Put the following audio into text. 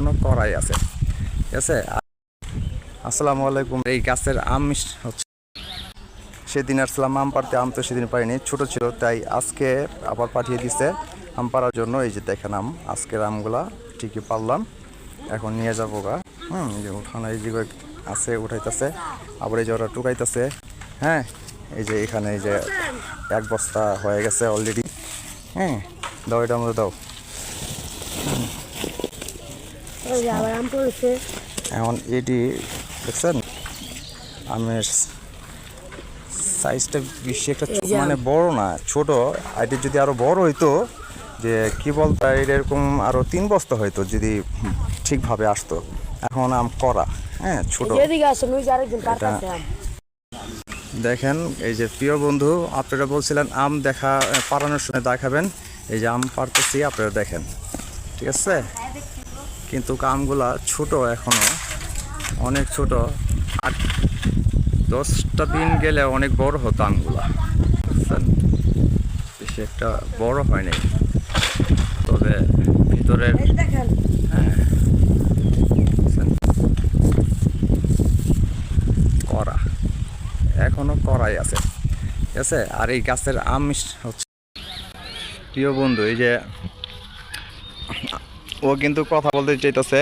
এখনো করাই আছে, ঠিক আছে। আসসালামু আলাইকুম। এই গাছের আম হচ্ছে, সেদিন আসলাম আম পাড়তে, আম তো সেদিন পারিনি, ছোট ছিল, তাই আজকে আবার পাঠিয়ে দিছে আম পাড়ার জন্য। এই যে দেখেন আম, আজকের আমগুলা ঠিকই পারলাম, এখন নিয়ে যাবো গা। এই যে উঠানো এই যে আছে, উঠাইতেছে, আবার এই যে ওরা টুকাইতেছে। হ্যাঁ, এই যে এখানে এই যে এক বস্তা হয়ে গেছে অলরেডি। হ্যাঁ, দাও এটার মধ্যে দাও। এখন এটি দেখছেন আমের সাইজটা বেশি একটা মানে বড় না, ছোট। এটি যদি আরো বড় হইতো, যে কি বলতো এরকম আরো 3 বস্তা হয়তো যদি ঠিকভাবে আসতো। এখন আম করা, হ্যাঁ ছোট। দেখেন এই যে প্রিয় বন্ধু, আপনারা বলছিলেন আম পাড়ানোর সময় দেখাবেন, এই যে আম পাড়তেছি, আপনারা দেখেন, ঠিক আছে। কিন্তু আমগুলা ছোট, এখনো অনেক ছোট। 8-10টা দিন গেলে অনেক বড় হতো আমগুলা, বুঝছেন। বেশি একটা বড় হয়নি, তবে ভিতরের করা এখনো করাই আছে, ঠিক আছে। আর এই গাছের আম হচ্ছে, প্রিয় বন্ধু, এই যে ও কিন্তু কথা বলতে চাইতেছে।